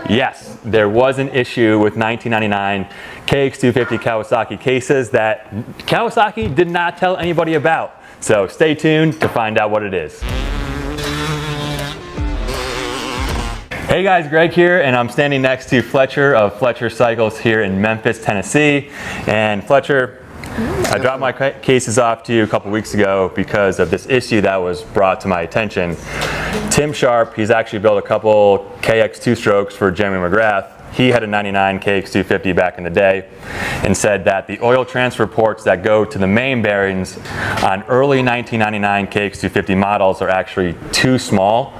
Yes, there was an issue with 1999 KX250 Kawasaki cases that Kawasaki did not tell anybody about. So stay tuned to find out what it is. Hey guys, Greg here, and I'm standing next to Fletcher of Fletcher Cycles here in Memphis, Tennessee. And Fletcher, I dropped my cases off to you a couple weeks ago because of this issue that was brought to my attention. Tim Sharp, he's actually built a couple KX2 strokes for Jeremy McGrath. He had a 99 KX250 back in the day and said that the oil transfer ports that go to the main bearings on early 1999 KX250 models are actually too small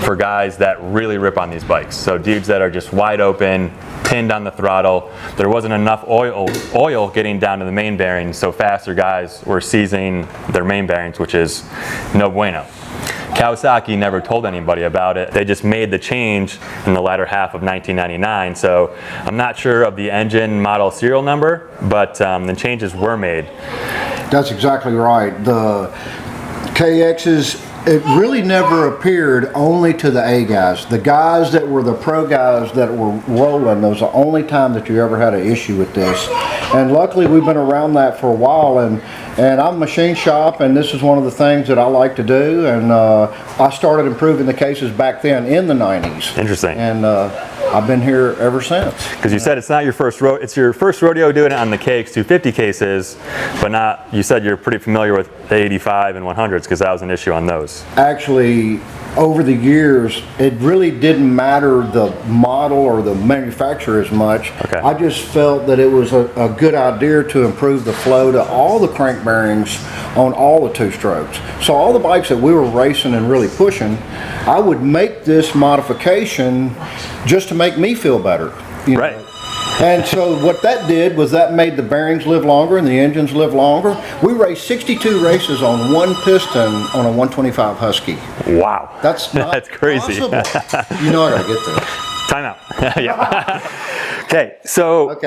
for guys that really rip on these bikes. So dudes that are just wide open, pinned on the throttle. There wasn't enough oil getting down to the main bearings, so faster guys were seizing their main bearings, which is no bueno. Kawasaki never told anybody about it. They just made the change in the latter half of 1999. So I'm not sure of the engine model serial number, but the changes were made. That's exactly right. The KXs, it really never appeared only to the A guys. The guys that were the pro guys that were rolling, that was the only time that you ever had an issue with this. And luckily we've been around that for a while, and I'm a machine shop, and this is one of the things that I like to do, and I started improving the cases back then in the 90s. Interesting. And I've been here ever since. Because you said it's not your first it's your first rodeo doing it on the KX250 cases, but not, you said you're pretty familiar with the 85 and 100s because that was an issue on those. Actually, over the years, it really didn't matter the model or the manufacturer as much. Okay. I just felt that it was a good idea to improve the flow to all the crank bearings on all the two strokes. So all the bikes that we were racing and really pushing, I would make this modification just to make me feel better. You know? Right. And so what that did was that made the bearings live longer and the engines live longer. We raced 62 races on one piston on a 125 Husky. Wow. That's not That's crazy. possible. You know I gotta get there. Time out. Yeah. Okay, so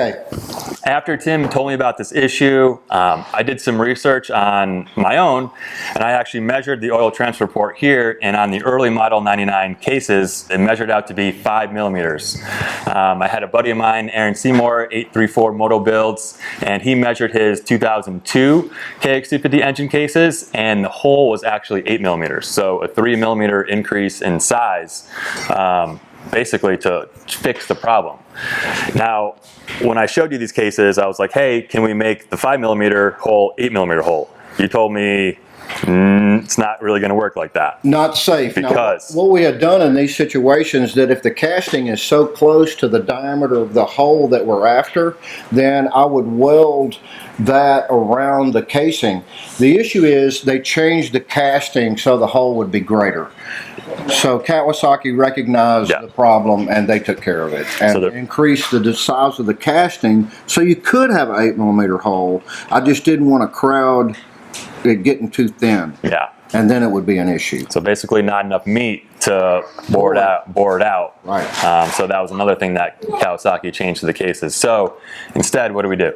after Tim told me about this issue, I did some research on my own, and I actually measured the oil transfer port here, and on the early model 99 cases, it measured out to be 5 millimeters. I had a buddy of mine, Aaron Seymour, 834 Moto Builds, and he measured his 2002 KX250 engine cases, and the hole was actually 8 millimeters, so a 3 millimeter increase in size. Basically to fix the problem. Now, when I showed you these cases, I was like, hey, can we make the 5 millimeter hole 8 millimeter hole? You told me it's not really going to work like that. Not safe. Because now, what we had done in these situations, that if the casting is so close to the diameter of the hole that we're after, then I would weld that around the casing. The issue is they changed the casting so the hole would be greater. So Kawasaki recognized the problem and they took care of it and so increased the size of the casting so you could have an 8 millimeter hole. I just didn't want to crowd it getting too thin. Yeah. And then it would be an issue. So basically not enough meat to bore it out. Right. So that was another thing that Kawasaki changed to the cases. So instead, what do we do?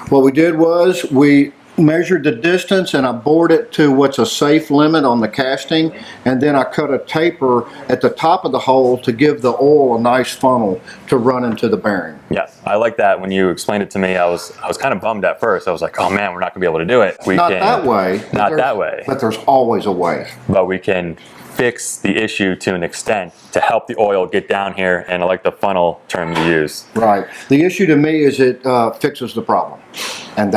What we did was we measured the distance and I bored it to what's a safe limit on the casting, and then I cut a taper at the top of the hole to give the oil a nice funnel to run into the bearing. Yes, I like that. When you explained it to me, I was kind of bummed at first. I was like, oh man, we're not gonna be able to do it. Not that way. But there's always a way. But we can fix the issue to an extent to help the oil get down here, and I like the funnel term you use. Right. The issue to me is it fixes the problem, and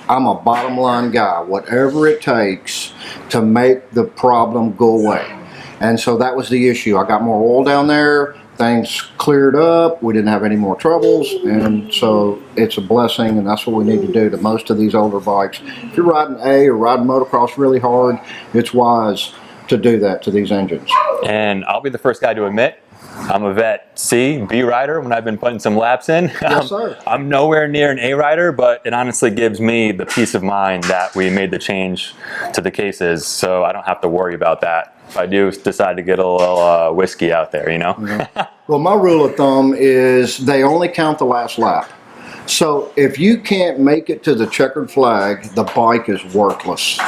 I'm a bottom line guy, whatever it takes to make the problem go away. And so that was the issue. I got more oil down there, things cleared up, we didn't have any more troubles, and so it's a blessing, and that's what we need to do to most of these older bikes. If you're riding A or riding motocross really hard, it's wise to do that to these engines. And I'll be the first guy to admit, I'm a vet B rider when I've been putting some laps in. Yes, sir. I'm nowhere near an A rider, but it honestly gives me the peace of mind that we made the change to the cases, so I don't have to worry about that if I do decide to get a little whiskey out there, you know? Yeah. Well, my rule of thumb is they only count the last lap. So if you can't make it to the checkered flag, the bike is worthless.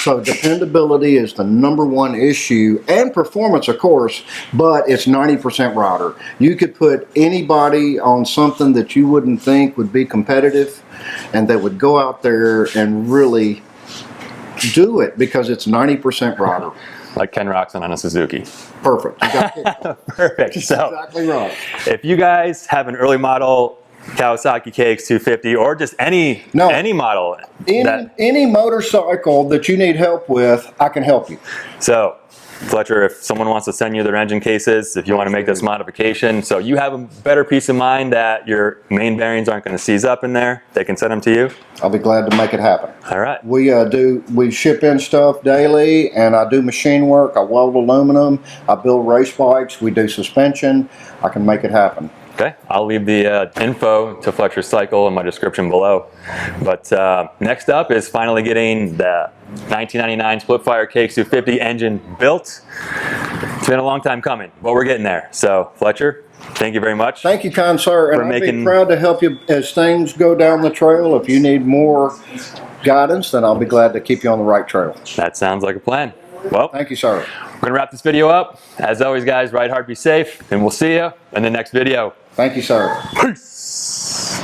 So dependability is the #1 issue, and performance, of course, but it's 90% rider. You could put anybody on something that you wouldn't think would be competitive, and they would go out there and really do it because it's 90% rider. Like Ken Roxon on a Suzuki. Perfect. You got it. Perfect. So, Exactly right. if you guys have an early model Kawasaki KX250 or just any model, Any motorcycle that you need help with, I can help you. So, Fletcher, if someone wants to send you their engine cases, if you want to make this modification, so you have a better peace of mind that your main bearings aren't going to seize up in there, they can send them to you. I'll be glad to make it happen. All right. We ship in stuff daily, and I do machine work. I weld aluminum. I build race bikes. We do suspension. I can make it happen. Okay, I'll leave the info to Fletcher Cycle in my description below. But next up is finally getting the 1999 Splitfire KX250 engine built. It's been a long time coming, but we're getting there. So, Fletcher, thank you very much. Thank you, kind sir, and I'll be proud to help you as things go down the trail. If you need more guidance, then I'll be glad to keep you on the right trail. That sounds like a plan. Well, thank you, sir. We're going to wrap this video up. As always, guys, ride hard, be safe, and we'll see you in the next video. Thank you, sir. Peace.